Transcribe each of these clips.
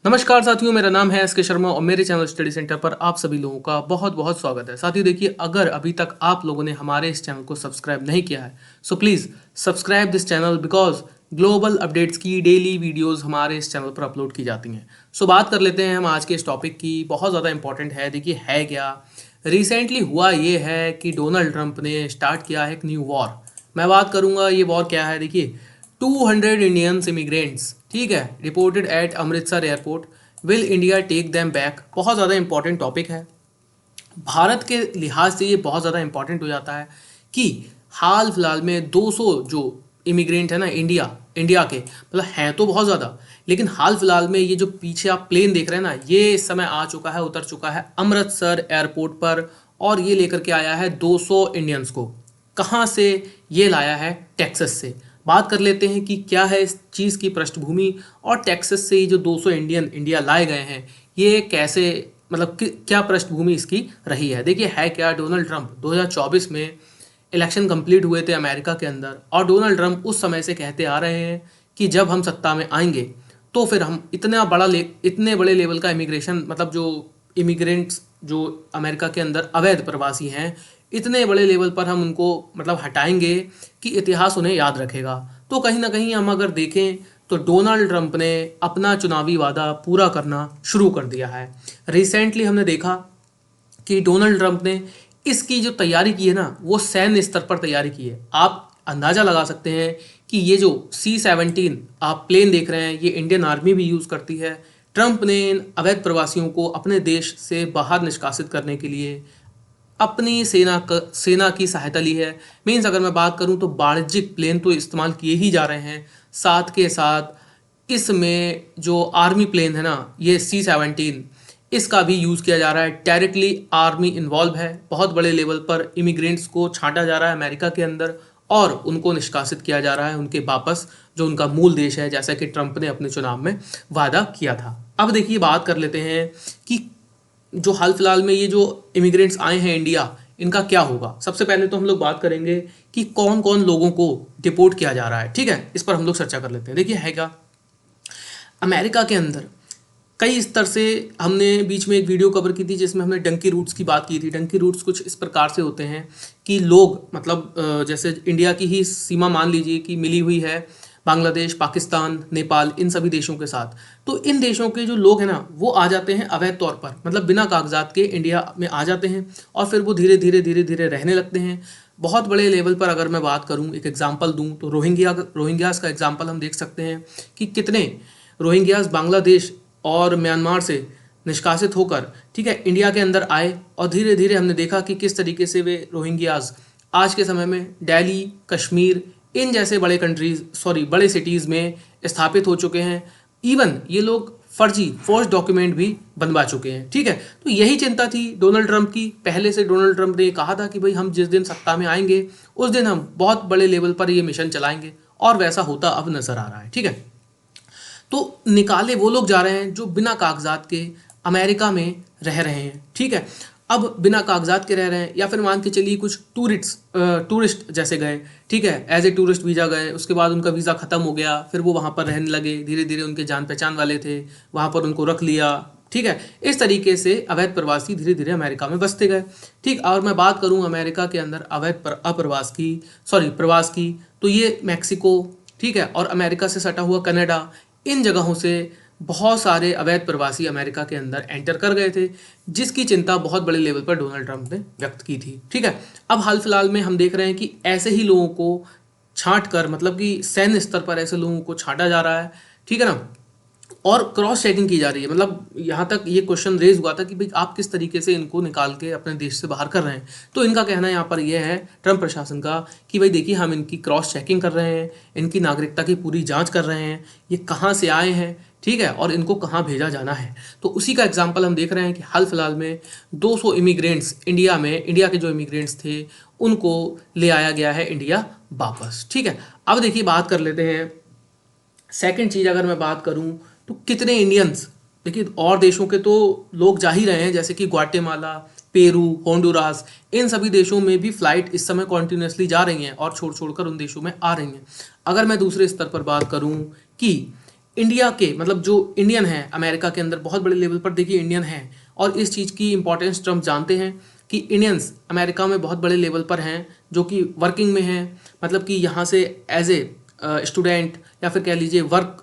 नमस्कार साथियों, मेरा नाम है एस के शर्मा और मेरे चैनल स्टडी सेंटर पर आप सभी लोगों का बहुत बहुत स्वागत है। साथियों देखिए, अगर अभी तक आप लोगों ने हमारे इस चैनल को सब्सक्राइब नहीं किया है so please subscribe this channel because global updates की डेली वीडियोस हमारे इस चैनल पर अपलोड की जाती हैं। सो बात कर लेते हैं हम आज के इस टॉपिक की। बहुत ज़्यादा इंपॉर्टेंट है। देखिए है क्या, रिसेंटली हुआ ये है कि डोनाल्ड ट्रंप ने स्टार्ट किया है एक न्यू वॉर। मैं बात करूंगा ये वॉर क्या है। देखिए 200 इंडियंस इमिग्रेंट्स, ठीक है, reported at Amritsar airport, will India take them back. बहुत ज़्यादा इंपॉर्टेंट टॉपिक है। भारत के लिहाज से ये बहुत ज़्यादा इंपॉर्टेंट हो जाता है कि हाल फिलहाल में 200 जो इमिग्रेंट है ना इंडिया के, मतलब हैं तो बहुत ज़्यादा, लेकिन हाल फिलहाल में ये जो पीछे आप प्लेन देख रहे हैं ना, ये इस समय आ चुका है, उतर चुका है अमृतसर एयरपोर्ट पर और ये लेकर के आया है 200 इंडियंस को। कहाँ से ये लाया है? टेक्सास से। बात कर लेते हैं कि क्या है इस चीज़ की पृष्ठभूमि और टेक्सास से ये जो 200 इंडियन इंडिया लाए गए हैं ये कैसे, मतलब क्या पृष्ठभूमि इसकी रही है। देखिए है क्या, डोनाल्ड ट्रंप 2024 में इलेक्शन कंप्लीट हुए थे अमेरिका के अंदर और डोनाल्ड ट्रंप उस समय से कहते आ रहे हैं कि जब हम सत्ता में आएंगे तो फिर हम इतने बड़े लेवल का इमिग्रेशन, मतलब जो इमिग्रेंट्स जो अमेरिका के अंदर अवैध प्रवासी हैं, इतने बड़े लेवल पर हम उनको मतलब हटाएंगे कि इतिहास उन्हें याद रखेगा। तो कहीं ना कहीं हम अगर देखें तो डोनाल्ड ट्रंप ने अपना चुनावी वादा पूरा करना शुरू कर दिया है। रिसेंटली हमने देखा कि डोनाल्ड ट्रंप ने इसकी जो तैयारी की है ना, वो सैन्य स्तर पर तैयारी की है। आप अंदाज़ा लगा सकते हैं कि ये जो C-17 आप प्लेन देख रहे हैं ये इंडियन आर्मी भी यूज़ करती है। ट्रंप ने इन अवैध प्रवासियों को अपने देश से बाहर निष्कासित करने के लिए अपनी सेना की सहायता ली है। मीन्स अगर मैं बात करूं तो वाणिज्यिक प्लेन तो इस्तेमाल किए ही जा रहे हैं, साथ के साथ इसमें जो आर्मी प्लेन है ना, ये C-17, इसका भी यूज़ किया जा रहा है। डायरेक्टली आर्मी इन्वॉल्व है। बहुत बड़े लेवल पर इमिग्रेंट्स को छांटा जा रहा है अमेरिका के अंदर और उनको निष्कासित किया जा रहा है उनके वापस जो उनका मूल देश है, जैसा कि ट्रंप ने अपने चुनाव में वादा किया था। अब देखिए बात कर लेते हैं कि जो हाल फिलहाल में ये जो इमिग्रेंट्स आए हैं इंडिया, इनका क्या होगा। सबसे पहले तो हम लोग बात करेंगे कि कौन कौन लोगों को डिपोर्ट किया जा रहा है, ठीक है, इस पर हम लोग चर्चा कर लेते हैं। देखिए है क्या, अमेरिका के अंदर कई स्तर से हमने बीच में एक वीडियो कवर की थी जिसमें हमने डंकी रूट्स की बात की थी। डंकी रूट्स कुछ इस प्रकार से होते हैं कि लोग मतलब जैसे इंडिया की ही सीमा मान लीजिए कि मिली हुई है बांग्लादेश, पाकिस्तान, नेपाल, इन सभी देशों के साथ। तो इन देशों के जो लोग हैं ना वो आ जाते हैं अवैध तौर पर, मतलब बिना कागजात के इंडिया में आ जाते हैं और फिर वो धीरे धीरे रहने लगते हैं। बहुत बड़े लेवल पर अगर मैं बात करूं, एक एग्जांपल दूं तो रोहिंग्यास का एग्जांपल हम देख सकते हैं कि कितने रोहिंग्यास बांग्लादेश और म्यांमार से निष्कासित होकर, ठीक है, इंडिया के अंदर आए और धीरे धीरे हमने देखा कि किस तरीके से वे रोहिंग्यास आज के समय में दिल्ली, कश्मीर, इन जैसे बड़े सिटीज़ में स्थापित हो चुके हैं। इवन ये लोग फोर्स डॉक्यूमेंट भी बनवा चुके हैं, ठीक है। तो यही चिंता थी डोनाल्ड ट्रंप की। पहले से डोनाल्ड ट्रंप ने कहा था कि भाई हम जिस दिन सत्ता में आएंगे उस दिन हम बहुत बड़े लेवल पर ये मिशन चलाएंगे और वैसा होता अब नजर आ रहा है, ठीक है। तो निकाले वो लोग जा रहे हैं जो बिना कागजात के अमेरिका में रह रहे हैं, ठीक है। अब बिना कागजात के रह रहे हैं या फिर मान के चलिए कुछ टूरिस्ट जैसे गए, ठीक है, एज ए टूरिस्ट वीज़ा गए, उसके बाद उनका वीज़ा ख़त्म हो गया, फिर वो वहाँ पर रहने लगे, धीरे धीरे उनके जान पहचान वाले थे, वहाँ पर उनको रख लिया, ठीक है। इस तरीके से अवैध प्रवासी धीरे धीरे अमेरिका में बसते गए, ठीक। और मैं बात करूँ अमेरिका के अंदर प्रवास की, तो ये मैक्सिको, ठीक है, और अमेरिका से सटा हुआ कनाडा, इन जगहों से बहुत सारे अवैध प्रवासी अमेरिका के अंदर एंटर कर गए थे, जिसकी चिंता बहुत बड़े लेवल पर डोनाल्ड ट्रंप ने व्यक्त की थी, ठीक है। अब हाल फिलहाल में हम देख रहे हैं कि ऐसे ही लोगों को छांट कर, मतलब कि सैन्य स्तर पर ऐसे लोगों को छांटा जा रहा है, ठीक है ना, और क्रॉस चेकिंग की जा रही है। मतलब यहाँ तक ये क्वेश्चन रेज हुआ था कि भाई आप किस तरीके से इनको निकाल के अपने देश से बाहर कर रहे हैं। तो इनका कहना यहाँ पर यह है ट्रंप प्रशासन का कि भाई देखिए हम इनकी क्रॉस चेकिंग कर रहे हैं, इनकी नागरिकता की पूरी जांच कर रहे हैं, ये कहाँ से आए हैं, ठीक है, और इनको कहाँ भेजा जाना है। तो उसी का एग्जाम्पल हम देख रहे हैं कि हाल फिलहाल में 200 इमिग्रेंट्स इंडिया के जो इमिग्रेंट्स थे उनको ले आया गया है इंडिया वापस, ठीक है। अब देखिए बात कर लेते हैं सेकंड चीज़, अगर मैं बात करूं तो कितने इंडियंस, देखिए और देशों के तो लोग जा ही रहे हैं, जैसे कि ग्वाटेमाला, पेरू, होंडुरास, इन सभी देशों में भी फ्लाइट इस समय कॉन्टिन्यूसली जा रही हैं और छोड़ छोड़कर उन देशों में आ रही हैं। अगर मैं दूसरे स्तर पर बात करूं कि इंडिया के मतलब जो इंडियन है अमेरिका के अंदर बहुत बड़े लेवल पर देखिए इंडियन है, और इस चीज़ की इंपॉर्टेंस ट्रम्प जानते हैं कि इंडियंस अमेरिका में बहुत बड़े लेवल पर हैं जो कि वर्किंग में हैं, मतलब कि यहाँ से एज ए स्टूडेंट या फिर कह लीजिए वर्क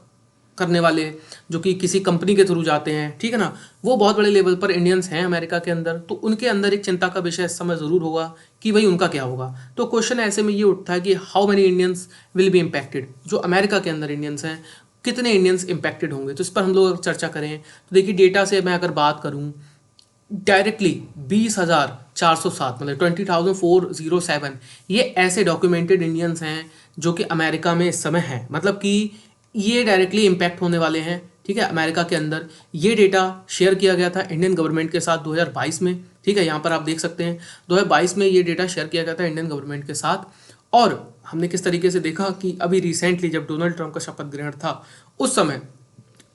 करने वाले जो कि किसी कंपनी के थ्रू जाते हैं, ठीक है ना, वो बहुत बड़े लेवल पर इंडियंस हैं अमेरिका के अंदर। तो उनके अंदर एक चिंता का विषय इस समय ज़रूर होगा कि भाई उनका क्या होगा। तो क्वेश्चन ऐसे में ये उठता है कि how many Indians will be impacted, जो अमेरिका के अंदर इंडियंस हैं कितने इंडियंस इम्पैक्टेड होंगे। तो इस पर हम लोग चर्चा करें तो देखिए डेटा से मैं अगर बात करूँ डायरेक्टली 20,407 मतलब 20,407 ये ऐसे डॉक्यूमेंटेड इंडियंस हैं जो कि अमेरिका में इस समय हैं, मतलब कि ये डायरेक्टली इम्पैक्ट होने वाले हैं, ठीक है, अमेरिका के अंदर। ये डेटा शेयर किया गया था इंडियन गवर्नमेंट के साथ 2022 में, ठीक है, यहाँ पर आप देख सकते हैं 2022 में ये डेटा शेयर किया गया था इंडियन गवर्नमेंट के साथ। और हमने किस तरीके से देखा कि अभी रिसेंटली जब डोनाल्ड ट्रंप का शपथ ग्रहण था उस समय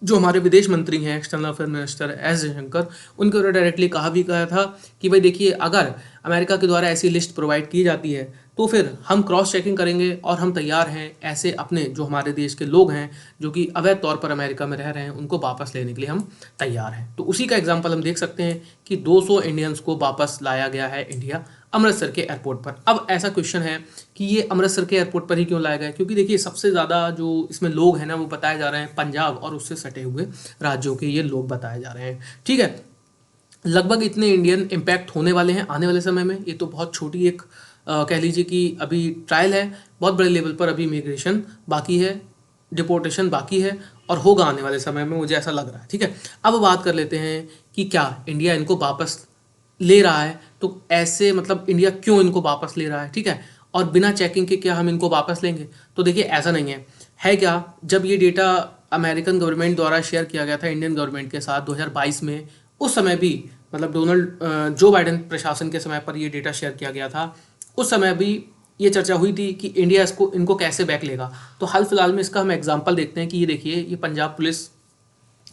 जो हमारे विदेश मंत्री हैं external affair minister S Jaishankar, उनके द्वारा डायरेक्टली कहा भी गया था कि भाई देखिए अगर अमेरिका के द्वारा ऐसी लिस्ट प्रोवाइड की जाती है तो फिर हम क्रॉस चेकिंग करेंगे और हम तैयार हैं ऐसे अपने जो हमारे देश के लोग हैं जो कि अवैध तौर पर अमेरिका में रह रहे हैं उनको वापस लेने के लिए हम तैयार हैं। तो उसी का एग्जाम्पल हम देख सकते हैं कि 200 इंडियंस को वापस लाया गया है इंडिया अमृतसर के एयरपोर्ट पर। अब ऐसा क्वेश्चन है कि ये अमृतसर के एयरपोर्ट पर ही क्यों लाया गया, क्योंकि देखिए सबसे ज़्यादा जो इसमें लोग हैं ना वो बताए जा रहे हैं पंजाब और उससे सटे हुए राज्यों के ये लोग बताए जा रहे हैं, ठीक है। लगभग इतने इंडियन इम्पैक्ट होने वाले हैं आने वाले समय में। ये तो बहुत छोटी एक कह लीजिए कि अभी ट्रायल है, बहुत बड़े लेवल पर अभी इमिग्रेशन बाकी है, डिपोर्टेशन बाकी है और होगा आने वाले समय में, मुझे ऐसा लग रहा है, ठीक है। अब बात कर लेते हैं कि क्या इंडिया इनको वापस ले रहा है, तो ऐसे मतलब इंडिया क्यों इनको वापस ले रहा है, ठीक है, और बिना चेकिंग के क्या हम इनको वापस लेंगे। तो देखिए ऐसा नहीं है क्या, जब ये डेटा अमेरिकन गवर्नमेंट द्वारा शेयर किया गया था इंडियन गवर्नमेंट के साथ 2022 में, उस समय भी मतलब जो बाइडेन प्रशासन के समय पर ये डेटा शेयर किया गया था, उस समय भी ये चर्चा हुई थी कि इंडिया इनको कैसे बैक लेगा। तो हाल फिलहाल में इसका हम एग्जांपल देखते हैं कि ये देखिए ये पंजाब पुलिस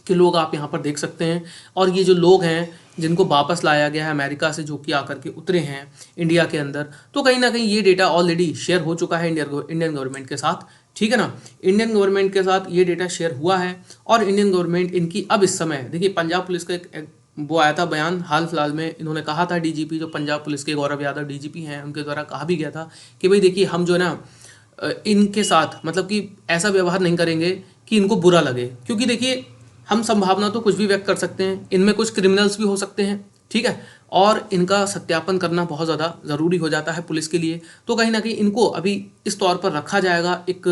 के लोग आप यहाँ पर देख सकते हैं, और ये जो लोग हैं जिनको वापस लाया गया है अमेरिका से जो कि आकर के उतरे हैं इंडिया के अंदर, तो कहीं ना कहीं ये डेटा ऑलरेडी शेयर हो चुका है इंडियन गवर्नमेंट के साथ, ठीक है ना। इंडियन गवर्नमेंट के साथ ये डेटा शेयर हुआ है और इंडियन गवर्नमेंट इनकी अब इस समय देखिए पंजाब पुलिस का एक वो आया था बयान हाल फिलहाल में, इन्होंने कहा था डीजीपी जो पंजाब पुलिस के गौरव यादव डीजीपी हैं उनके द्वारा कहा भी गया था कि भाई देखिए हम जो है ना इनके साथ मतलब कि ऐसा व्यवहार नहीं करेंगे कि इनको बुरा लगे, क्योंकि देखिए हम संभावना तो कुछ भी व्यक्त कर सकते हैं, इनमें कुछ क्रिमिनल्स भी हो सकते हैं, ठीक है, और इनका सत्यापन करना बहुत ज़्यादा ज़रूरी हो जाता है पुलिस के लिए। तो कहीं ना कहीं इनको अभी इस तौर पर रखा जाएगा, एक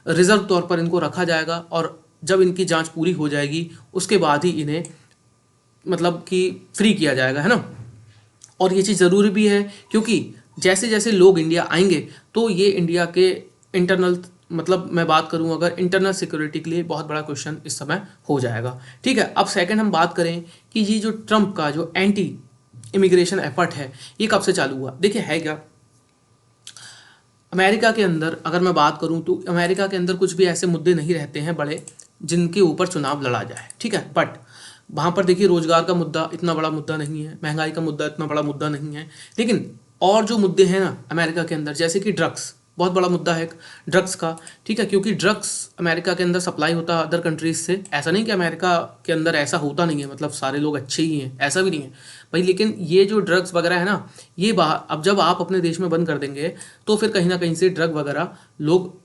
रिजर्व तौर पर इनको रखा जाएगा, और जब इनकी जांच पूरी हो जाएगी उसके बाद ही इन्हें मतलब कि फ्री किया जाएगा, है ना। और ये चीज़ ज़रूरी भी है क्योंकि जैसे जैसे लोग इंडिया आएंगे तो ये इंडिया के इंटरनल मतलब मैं बात करूं अगर इंटरनल सिक्योरिटी के लिए बहुत बड़ा क्वेश्चन इस समय हो जाएगा, ठीक है। अब सेकंड हम बात करें कि ये जो ट्रंप का जो एंटी इमिग्रेशन एफर्ट है ये कब से चालू हुआ। देखिए है क्या, अमेरिका के अंदर अगर मैं बात करूं तो अमेरिका के अंदर कुछ भी ऐसे मुद्दे नहीं रहते हैं बड़े जिनके ऊपर चुनाव लड़ा जाए, ठीक है, बट वहाँ पर देखिए रोजगार का मुद्दा इतना बड़ा मुद्दा नहीं है, महंगाई का मुद्दा इतना बड़ा मुद्दा नहीं है, लेकिन और जो मुद्दे हैं ना अमेरिका के अंदर जैसे कि ड्रग्स बहुत बड़ा मुद्दा है ड्रग्स का, ठीक है, क्योंकि ड्रग्स अमेरिका के अंदर सप्लाई होता है अदर कंट्रीज से। ऐसा नहीं कि अमेरिका के अंदर ऐसा होता नहीं है, मतलब सारे लोग अच्छे ही हैं, ऐसा भी नहीं है भाई, लेकिन ये जो ड्रग्स वगैरह है ना ये बाहर अब जब आप अपने देश में बंद कर देंगे तो फिर कहीं ना कहीं से ड्रग वगैरह लोग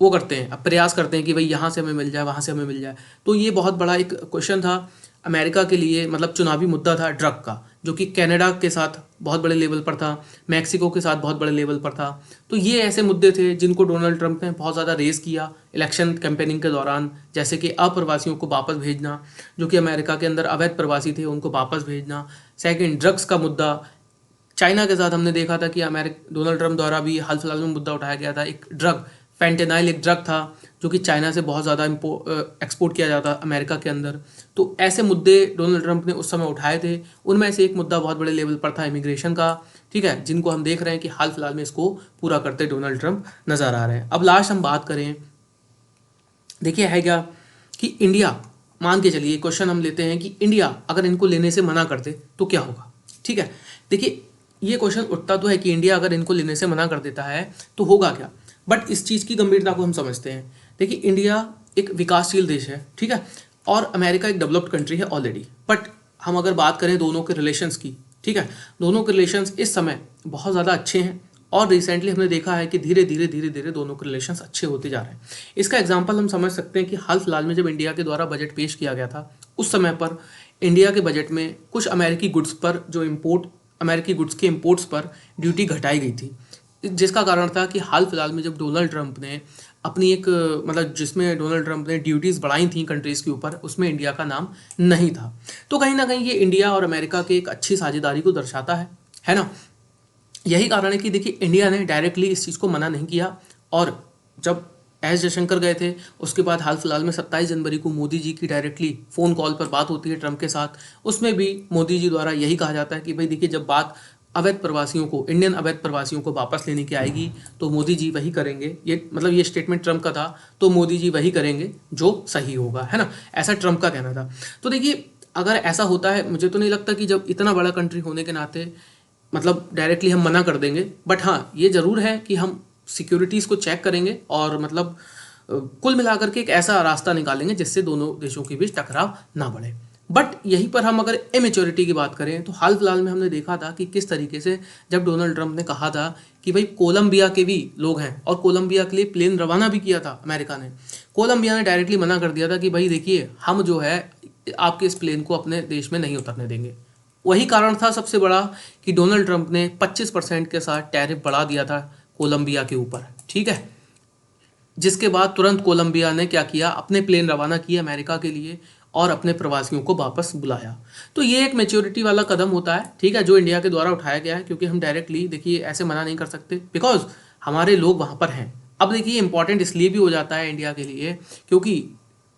वो करते हैं, अब प्रयास करते हैं कि भाई यहाँ से हमें मिल जाए वहाँ से हमें मिल जाए। तो ये बहुत बड़ा एक क्वेश्चन था अमेरिका के लिए, मतलब चुनावी मुद्दा था ड्रग का, जो कि कनाडा के साथ बहुत बड़े लेवल पर था, मैक्सिको के साथ बहुत बड़े लेवल पर था। तो ये ऐसे मुद्दे थे जिनको डोनाल्ड ट्रंप ने बहुत ज़्यादा रेस किया इलेक्शन कैंपेनिंग के दौरान, जैसे कि अप्रवासियों को वापस भेजना, जो कि अमेरिका के अंदर अवैध प्रवासी थे उनको वापस भेजना। सेकेंड ड्रग्स का मुद्दा, चाइना के साथ हमने देखा था कि डोनाल्ड ट्रंप द्वारा भी हाल फिलहाल में मुद्दा उठाया गया था, एक ड्रग फेंटेनाइल एक ड्रग था जो कि चाइना से बहुत ज़्यादा एक्सपोर्ट किया जाता अमेरिका के अंदर। तो ऐसे मुद्दे डोनाल्ड ट्रंप ने उस समय उठाए थे, उनमें से एक मुद्दा बहुत बड़े लेवल पर था इमिग्रेशन का, ठीक है, जिनको हम देख रहे हैं कि हाल फिलहाल में इसको पूरा करते डोनाल्ड ट्रंप नज़र आ रहे हैं। अब लास्ट हम बात करें, देखिए है क्या कि इंडिया मान के चलिए क्वेश्चन हम लेते हैं कि इंडिया अगर इनको लेने से मना कर दे तो क्या होगा, ठीक है। देखिए ये क्वेश्चन उठता तो है कि इंडिया अगर इनको लेने से मना कर देता है तो होगा क्या, बट इस चीज़ की गंभीरता को हम समझते हैं। देखिए इंडिया एक विकासशील देश है, ठीक है, और अमेरिका एक डेवलप्ड कंट्री है ऑलरेडी। बट हम अगर बात करें दोनों के रिलेशंस की, ठीक है, दोनों के रिलेशंस इस समय बहुत ज़्यादा अच्छे हैं और रिसेंटली हमने देखा है कि धीरे धीरे दोनों के रिलेशंस अच्छे होते जा रहे हैं। इसका एग्जांपल हम समझ सकते हैं कि हाल फिलहाल में जब इंडिया के द्वारा बजट पेश किया गया था, उस समय पर इंडिया के बजट में कुछ अमेरिकी गुड्स पर जो अमेरिकी गुड्स के इम्पोर्ट्स पर ड्यूटी घटाई गई थी, जिसका कारण था कि हाल फिलहाल में जब डोनाल्ड ट्रंप ने अपनी एक मतलब जिसमें डोनाल्ड ट्रंप ने ड्यूटीज़ बढ़ाई थी कंट्रीज़ के ऊपर, उसमें इंडिया का नाम नहीं था। तो कहीं ना कहीं ये इंडिया और अमेरिका की एक अच्छी साझेदारी को दर्शाता है ना। यही कारण है कि देखिए इंडिया ने डायरेक्टली इस चीज़ को मना नहीं किया, और जब एस जयशंकर गए थे उसके बाद हाल फिलहाल में 27 जनवरी को मोदी जी की डायरेक्टली फ़ोन कॉल पर बात होती है ट्रंप के साथ। उसमें भी मोदी जी द्वारा यही कहा जाता है कि भाई देखिए, जब बात अवैध प्रवासियों को, इंडियन अवैध प्रवासियों को वापस लेने की आएगी तो मोदी जी वही करेंगे। ये स्टेटमेंट ट्रंप का था, तो मोदी जी वही करेंगे जो सही होगा, है ना, ऐसा ट्रंप का कहना था। तो देखिए अगर ऐसा होता है, मुझे तो नहीं लगता कि जब इतना बड़ा कंट्री होने के नाते मतलब डायरेक्टली हम मना कर देंगे। बट हाँ, ये ज़रूर है कि हम सिक्योरिटीज़ को चेक करेंगे और मतलब कुल मिलाकर के एक ऐसा रास्ता निकालेंगे जिससे दोनों देशों के बीच टकराव ना बढ़े। बट यहीं पर हम अगर इमेच्योरिटी की बात करें तो हाल फिलहाल में हमने देखा था कि किस तरीके से जब डोनाल्ड ट्रंप ने कहा था कि भाई कोलंबिया के भी लोग हैं, और कोलंबिया के लिए प्लेन रवाना भी किया था अमेरिका ने, कोलंबिया ने डायरेक्टली मना कर दिया था कि भाई देखिए, हम जो है आपके इस प्लेन को अपने देश में नहीं उतरने देंगे। वही कारण था सबसे बड़ा कि डोनाल्ड ट्रंप ने 25% के साथ टैरिफ बढ़ा दिया था कोलंबिया के ऊपर, ठीक है, जिसके बाद तुरंत कोलंबिया ने क्या किया, अपने प्लेन रवाना किए अमेरिका के लिए और अपने प्रवासियों को वापस बुलाया। तो ये एक मैच्योरिटी वाला कदम होता है, ठीक है, जो इंडिया के द्वारा उठाया गया है, क्योंकि हम डायरेक्टली देखिए ऐसे मना नहीं कर सकते, बिकॉज हमारे लोग वहाँ पर हैं। अब देखिए इंपॉर्टेंट इसलिए भी हो जाता है इंडिया के लिए क्योंकि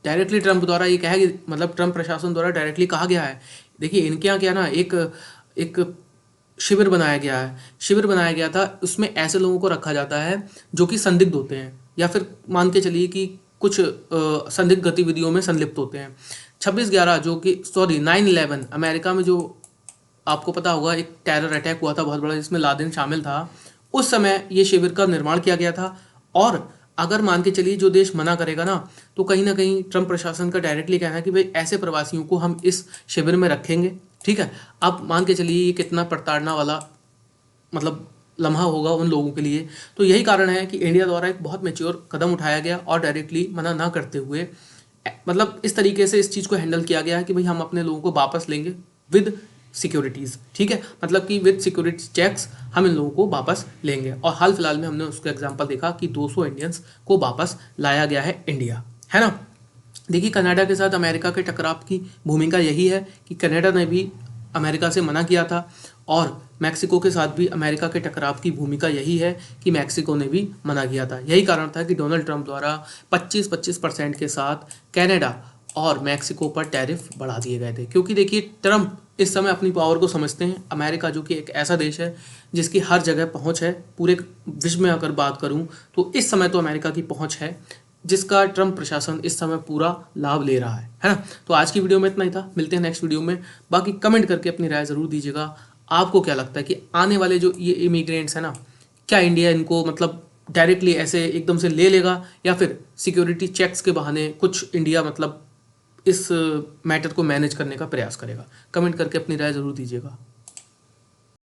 डायरेक्टली ट्रंप द्वारा ये कहा, मतलब ट्रंप प्रशासन द्वारा डायरेक्टली कहा गया है, देखिए इनके यहाँ क्या ना, एक शिविर बनाया गया है, शिविर बनाया गया था, उसमें ऐसे लोगों को रखा जाता है जो कि संदिग्ध होते हैं या फिर मान के चलिए कि कुछ संदिग्ध गतिविधियों में संलिप्त होते हैं। 26/11 जो कि 9/11 अमेरिका में जो आपको पता होगा एक टेरर अटैक हुआ था बहुत बड़ा, जिसमें लादेन शामिल था, उस समय ये शिविर का निर्माण किया गया था। और अगर मान के चलिए जो देश मना करेगा ना, तो कहीं ना कहीं ट्रंप प्रशासन का डायरेक्टली कहना है कि भाई ऐसे प्रवासियों को हम इस शिविर में रखेंगे, ठीक है। अब मान के चलिए ये कितना प्रताड़ना वाला मतलब लम्हा होगा उन लोगों के लिए। तो यही कारण है कि इंडिया द्वारा एक बहुत मैच्योर कदम उठाया गया और डायरेक्टली मना ना करते हुए मतलब इस तरीके से इस चीज़ को हैंडल किया गया है कि भाई हम अपने लोगों को वापस लेंगे विद सिक्योरिटीज़, ठीक है, मतलब कि विद सिक्योरिटी चेक्स हम इन लोगों को वापस लेंगे। और हाल फिलहाल में हमने उसका एग्जांपल देखा कि 200 इंडियंस को वापस लाया गया है इंडिया, है ना। देखिए कनाडा के साथ अमेरिका के टकराव की भूमिका यही है कि कनाडा ने भी अमेरिका से मना किया था, और मैक्सिको के साथ भी अमेरिका के टकराव की भूमिका यही है कि मैक्सिको ने भी मना किया था। यही कारण था कि डोनाल्ड ट्रंप द्वारा 25% के साथ कनाडा और मैक्सिको पर टैरिफ बढ़ा दिए गए थे, क्योंकि देखिए ट्रंप इस समय अपनी पावर को समझते हैं। अमेरिका जो कि एक ऐसा देश है जिसकी हर जगह पहुंच है, पूरे विश्व में अगर बात करूं तो इस समय तो अमेरिका की पहुंच है, जिसका ट्रंप प्रशासन इस समय पूरा लाभ ले रहा है ना। तो आज की वीडियो में इतना ही था, मिलते हैं नेक्स्ट वीडियो में। बाकी कमेंट करके अपनी राय ज़रूर दीजिएगा, आपको क्या लगता है कि आने वाले जो ये इमिग्रेंट्स हैं ना, क्या इंडिया इनको मतलब डायरेक्टली ऐसे एकदम से ले लेगा या फिर सिक्योरिटी चेक्स के बहाने कुछ इंडिया मतलब इस मैटर को मैनेज करने का प्रयास करेगा। कमेंट करके अपनी राय ज़रूर दीजिएगा।